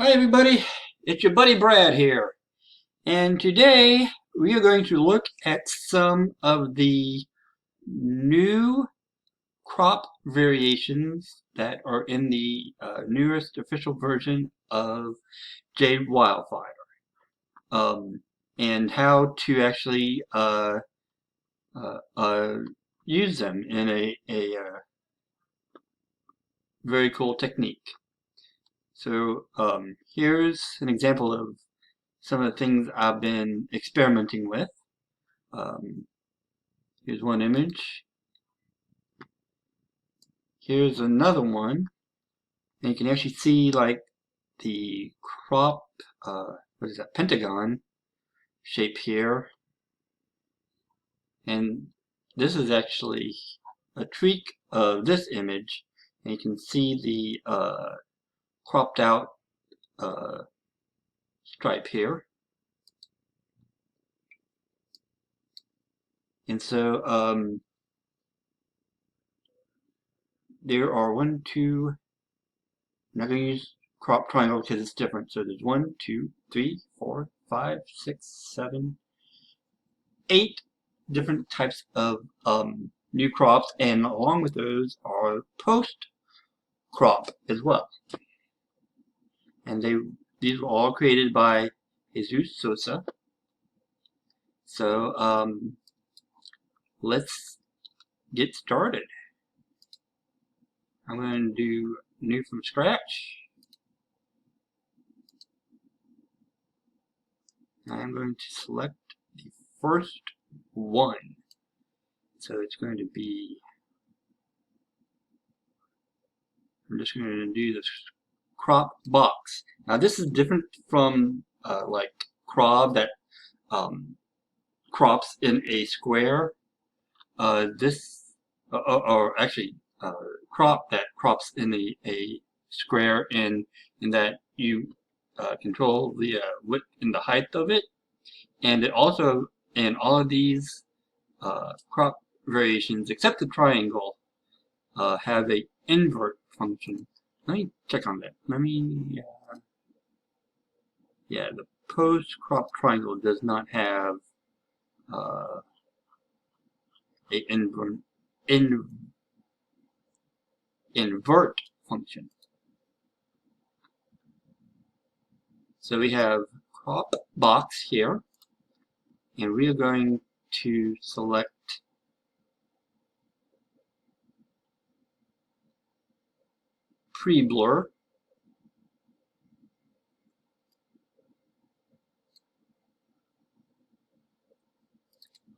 Hi everybody, it's your buddy Brad here, and today we are going to look at some of the new crop variations that are in the newest official version of JWildfire, and how to actually uh, uh, use them in a very cool technique. So here's an example of some of the things I've been experimenting with. Um, Here's one image. Here's another one. And you can actually see like the crop, what is that, pentagon shape here. And this is actually a tweak of this image. And you can see the cropped out stripe here. And so there are one, two, I'm not going to use crop triangle because it's different. So there's 1, 2, 3, 4, 5, 6, 7, 8 different types of new crops, and along with those are post crop as well. And these were all created by Jesus Sosa. So let's get started. I'm going to do new from scratch. I'm going to select the first one. So it's going to be, I'm just going to do this crop box. Now this is different from like crop that crops in a square. Or actually crop that crops in a square in that you control the width and the height of it. And it also, in all of these crop variations, except the triangle, have a invert function. Let me check on that. Yeah, the post crop triangle does not have a invert function. So we have crop box here, and we are going to select pre-blur.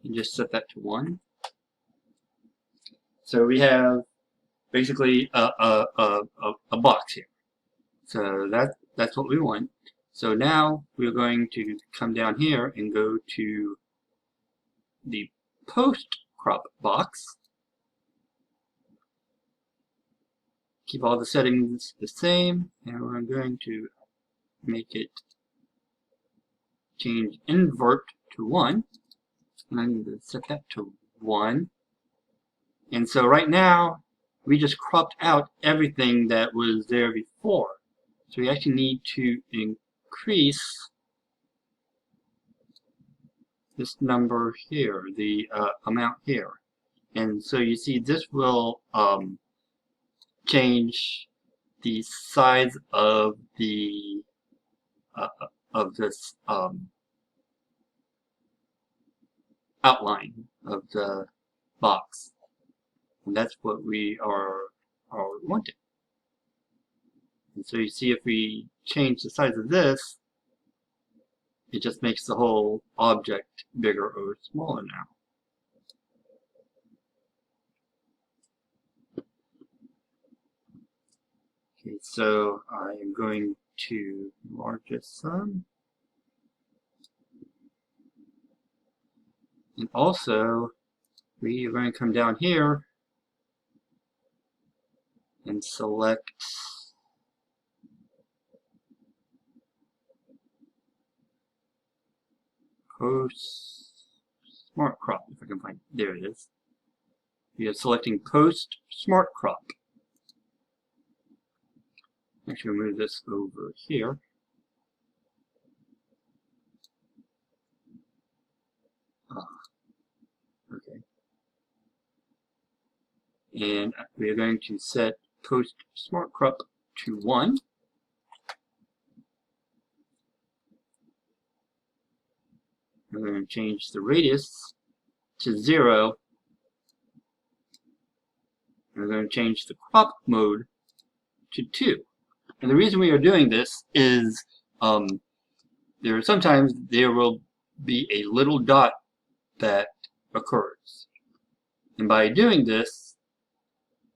And just set that to 1. So we have basically a box here. So that's what we want. So now we're going to come down here and go to the post crop box. Keep all the settings the same, and we're going to make it change invert to 1. And I'm going to set that to 1. And so right now, we just cropped out everything that was there before. So we actually need to increase this number here, the amount here. And so you see this will change the size of the of this outline of the box. And that's what we are wanting. And so you see, if we change the size of this, it just makes the whole object bigger or smaller now. Okay, so I am going to enlarge this some. And also, we are going to come down here and select Post Smart Crop, if I can find it. There it is. We are selecting Post Smart Crop. Actually, move this over here. and we are going to set post smart crop to 1. We're going to change the radius to 0. We're going to change the crop mode to 2. And the reason we are doing this is sometimes there will be a little dot that occurs. And by doing this,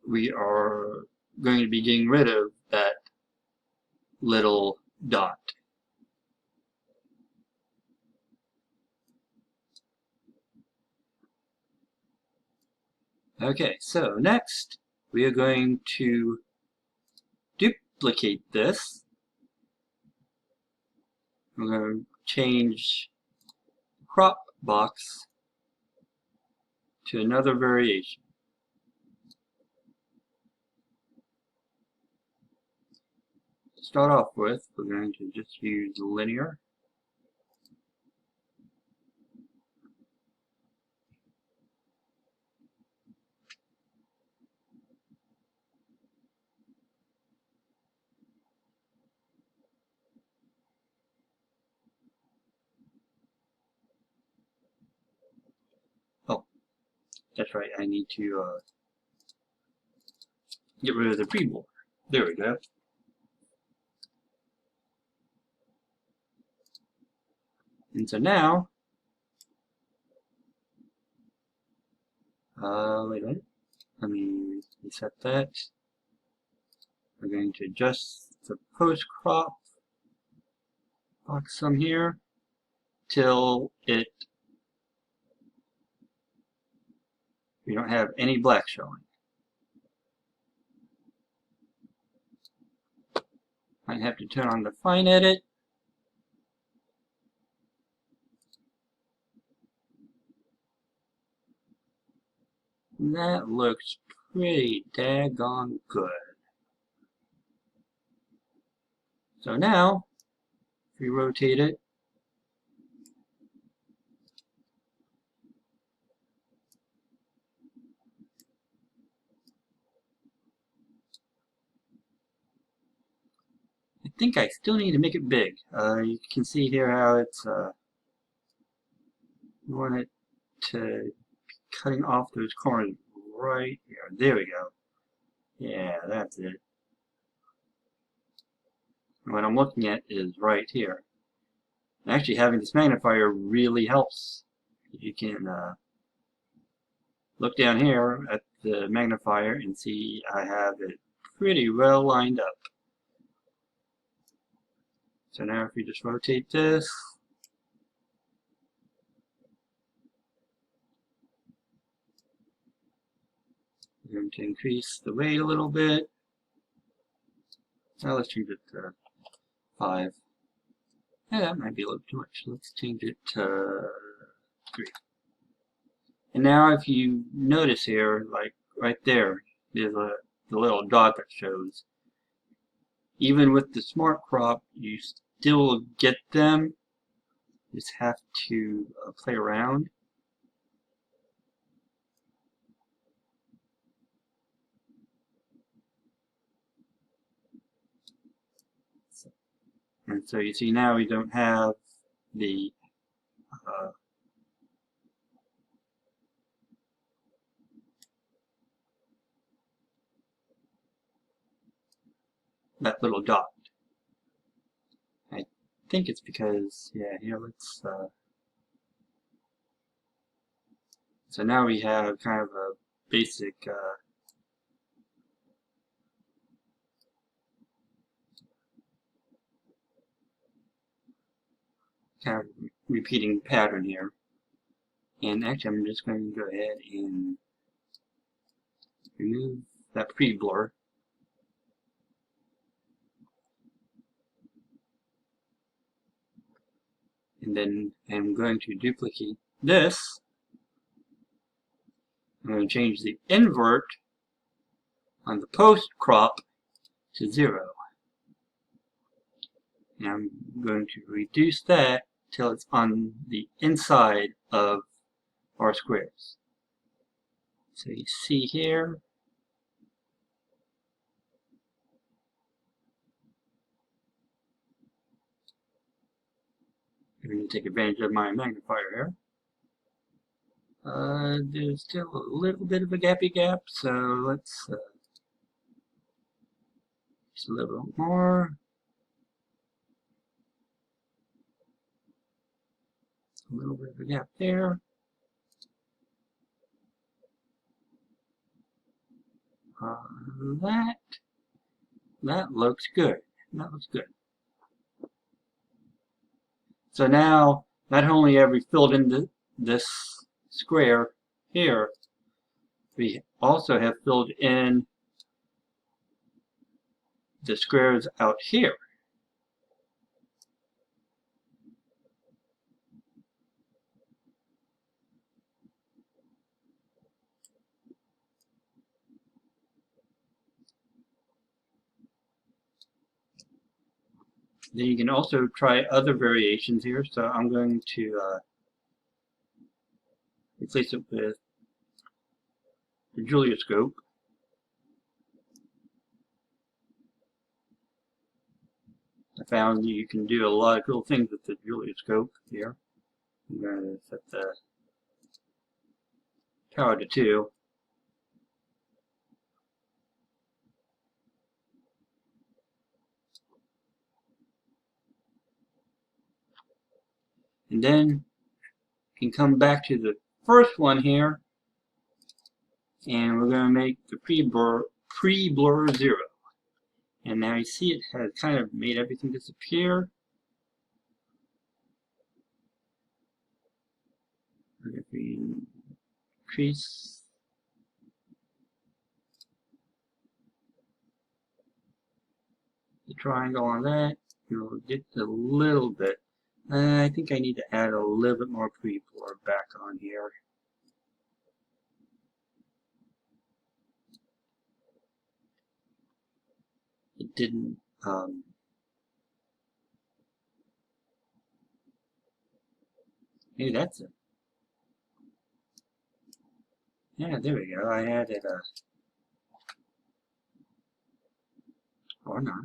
we are going to be getting rid of that little dot. Okay, so next we are going to duplicate this. We're going to change the crop box to another variation. To start off with, we're going to just use linear. Oh, that's right, I need to get rid of the pre-border. There we go. And so now, wait a minute, let me reset that. We're going to adjust the post crop box some here till we don't have any black showing. Might have to turn on the fine edit. That looks pretty daggone good. So now, if we rotate it, I think I still need to make it big. You can see here how it's, you want it to be cutting off those corners right here. There we go. Yeah, that's it. And what I'm looking at is right here. Actually, having this magnifier really helps. You can look down here at the magnifier and see I have it pretty well lined up. So now if we just rotate this, we're going to increase the weight a little bit. Now let's change it to 5. Yeah, that might be a little too much. Let's change it to 3. And now if you notice here, like right there, there's the little dot that shows. Even with the smart crop, you still get them. You just have to play around. And so you see now we don't have the that little dot. I think it's because, yeah, here let's so now we have kind of a basic kind of repeating pattern here. And actually I'm just going to go ahead and remove that pre-blur. And then I'm going to duplicate this. I'm going to change the invert on the post crop to 0. And I'm going to reduce that till it's on the inside of our squares. So you see here, I'm going to take advantage of my magnifier here. There's still a little bit of a gappy gap, so let's just a little bit more. A little bit of a gap there. That looks good. That looks good. So now, not only have we filled in this square here, we also have filled in the squares out here. Then you can also try other variations here. So I'm going to replace it with the JWscope. I found you can do a lot of cool things with the JWscope here. I'm going to set the power to 2. And then you can come back to the first one here, and we're going to make the pre-blur 0. And now you see it has kind of made everything disappear. If we increase the triangle on that, you'll get a little bit. I think I need to add a little bit more pre-blur back on here. It didn't. Maybe that's it. Yeah, there we go. I added a. Or not.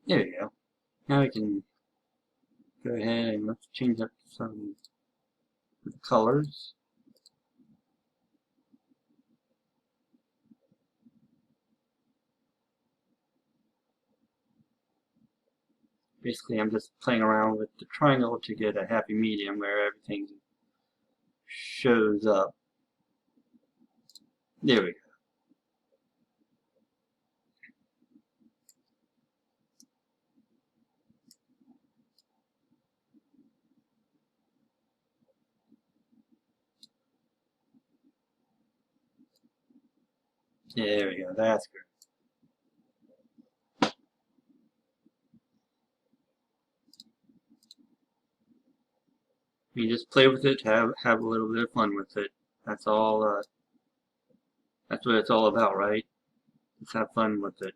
There we go. Now we can go ahead and let's change up some of the colors. Basically, I'm just playing around with the triangle to get a happy medium where everything shows up. There we go. There we go. That's good. You just play with it, have a little bit of fun with it. That's all. That's what it's all about, right? Just have fun with it.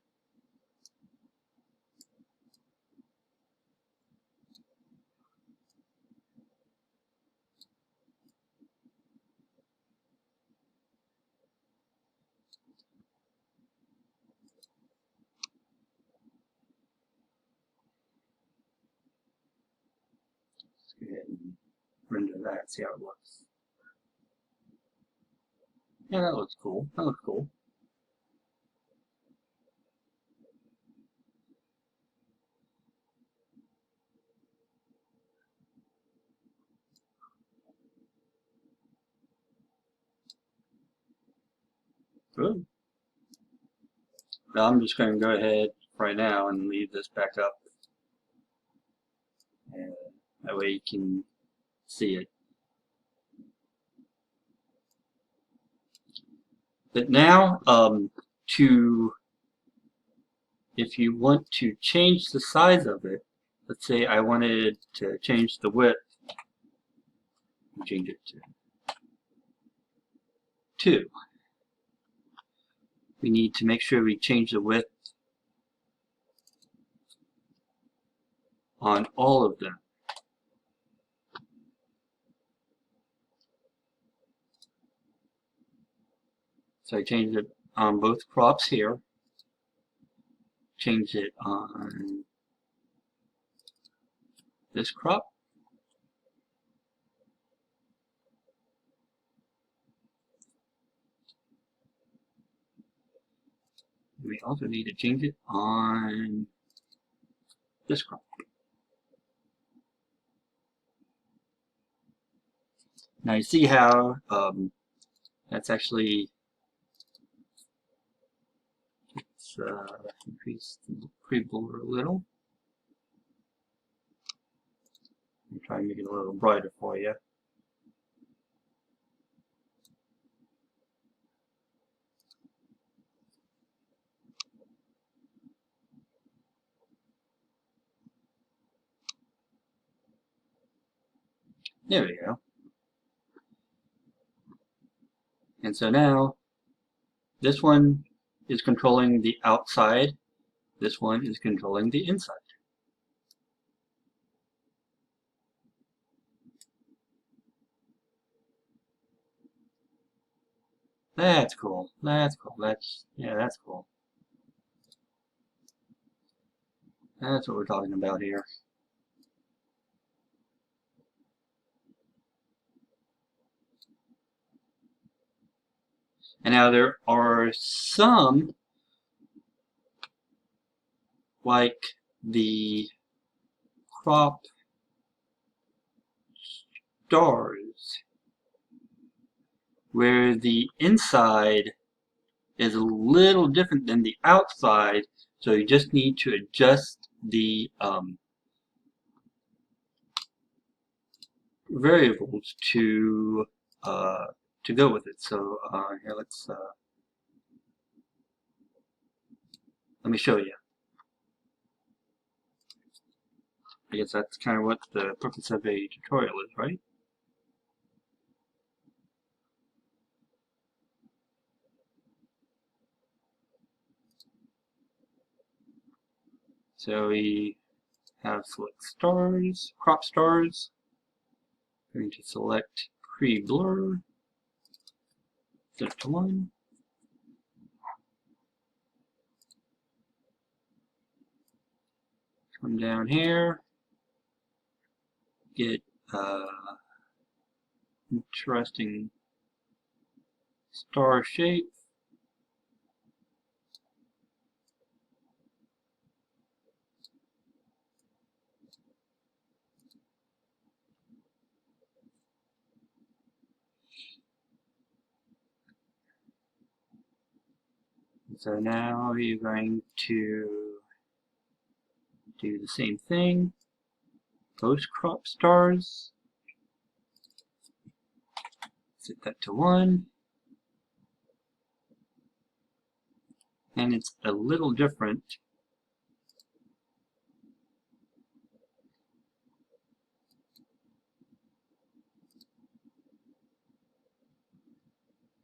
Let's go ahead and render that. See how it looks. Yeah, that looks cool. That looks cool. Good. Well, I'm just going to go ahead right now and leave this back up. And that way you can see it. But now, if you want to change the size of it, let's say I wanted to change the width, change it to 2. We need to make sure we change the width on all of them. So I changed it on both crops here. Changed it on this crop. We also need to change it on this crop. Now you see how that's actually, let's increase the pre-blur a little. I'm trying to make it a little brighter for you. There we go. And so now, this one is controlling the outside, this one is controlling the inside. That's cool. That's cool. That's cool. That's what we're talking about here. And now there are some, like the crop stars, where the inside is a little different than the outside, so you just need to adjust the variables to go with it. So here, let's let me show you. I guess that's kind of what the purpose of a tutorial is, right? So we have select stars, crop stars. I'm going to select pre-blur, set to 1. Come down here, get interesting star shape. So now you're going to do the same thing. Post crop stars. Set that to 1. And it's a little different.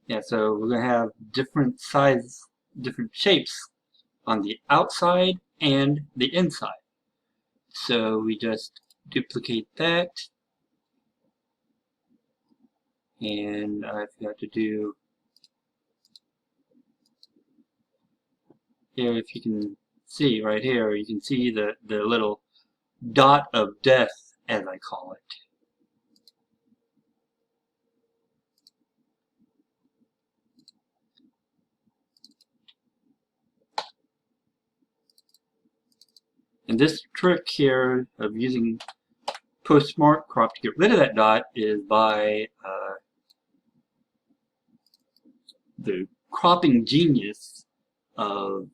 Yeah, so we're going to have different size, different shapes on the outside and the inside. So we just duplicate that. And I forgot to do here, if you can see right here, you can see the little dot of death, as I call it. And this trick here of using post smart crop to get rid of that dot is by the cropping genius of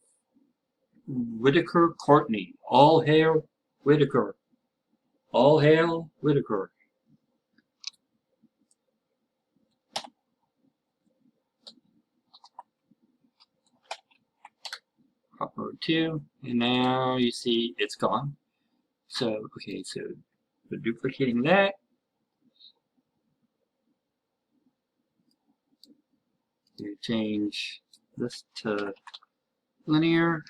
Whitaker Courtney. All hail Whitaker. All hail Whitaker. Crop mode 2, and now you see it's gone. So, okay, so we're duplicating that. You change this to linear.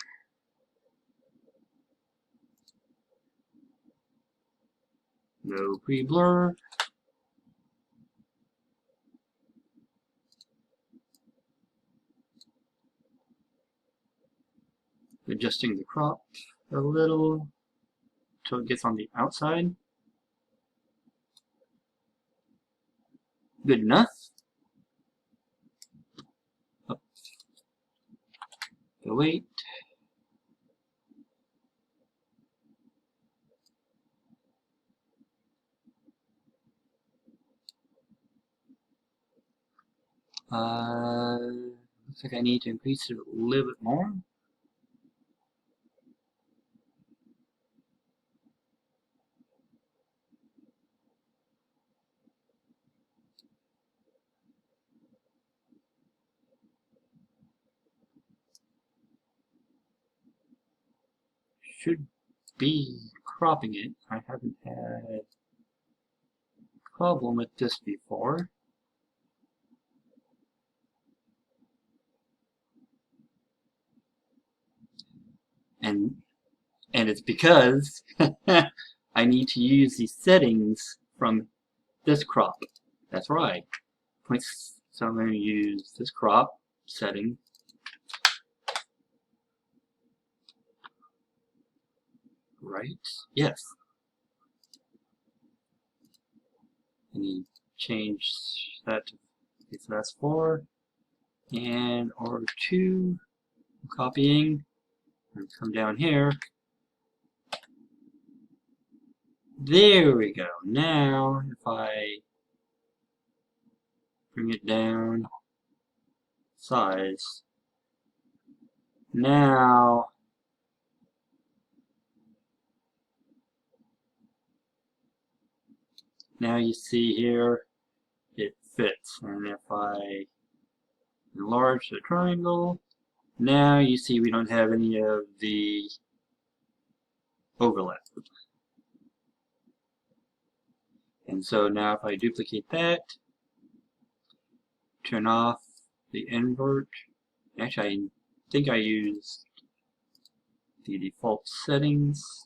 No pre-blur. Adjusting the crop a little until it gets on the outside. Good enough. Up the weight. Looks like I need to increase it a little bit more. Should be cropping it. I haven't had a problem with this before. And it's because I need to use the settings from this crop. That's right. So I'm going to use this crop setting. Right? Yes. I need to change that to that's 4 and R2. Copying and come down here. There we go. Now if I bring it down size, now you see here it fits, and if I enlarge the triangle, now you see we don't have any of the overlap. And so now if I duplicate that, turn off the invert, actually I think I used the default settings.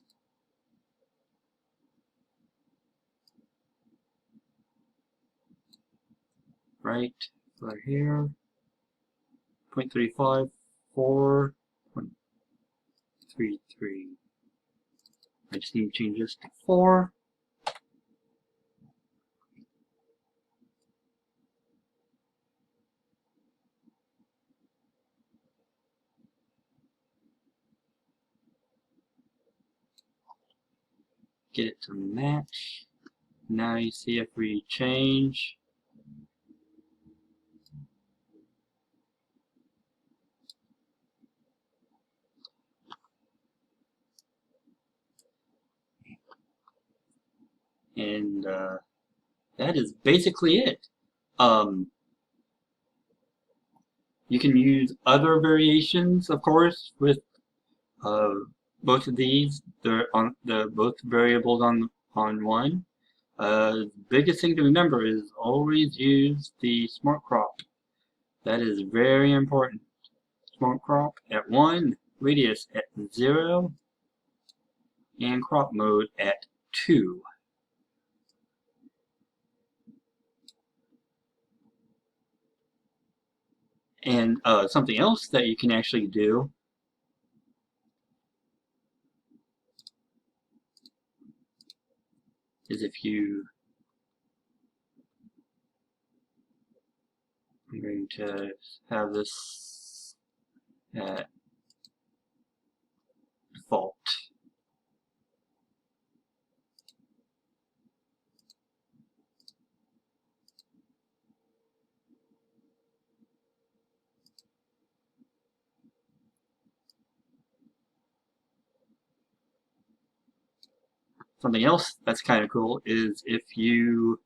Right here, 0.35, 4, 0.33. I just need to change this to 4. Get it to match. Now you see if we change, and that is basically it. You can use other variations, of course, with both of these. They're on both variables on one. The biggest thing to remember is always use the smart crop. That is very important. Smart crop at 1, radius at 0, and crop mode at 2. And something else that you can actually do is if you, I'm going to have this at default. Something else that's kind of cool is if you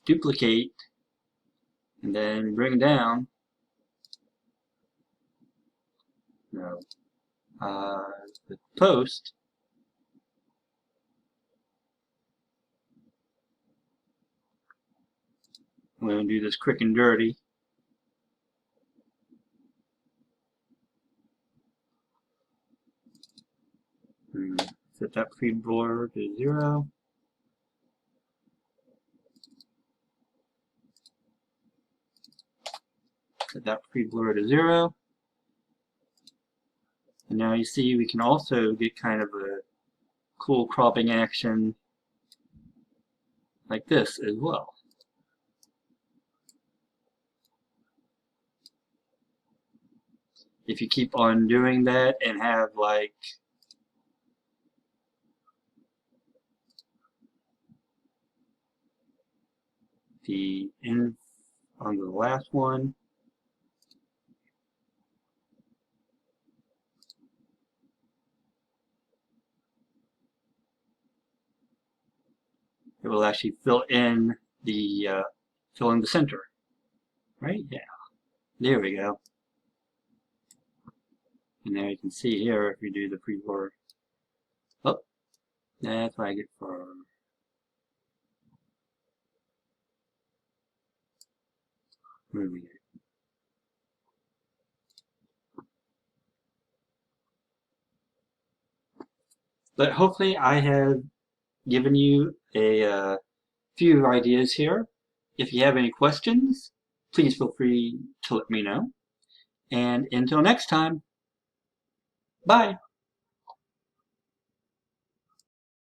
duplicate and then bring down the post, I'm going to do this quick and dirty. Set that pre-blur to 0. Set that pre-blur to 0. And now you see we can also get kind of a cool cropping action like this as well. If you keep on doing that and have like the in on the last one, it will actually fill in the center, right? Yeah, there we go. And there you can see here if we do the pre-blur. Oh, that's what I get for moving it. But hopefully I have given you a few ideas here. If you have any questions, please feel free to let me know. And until next time, bye!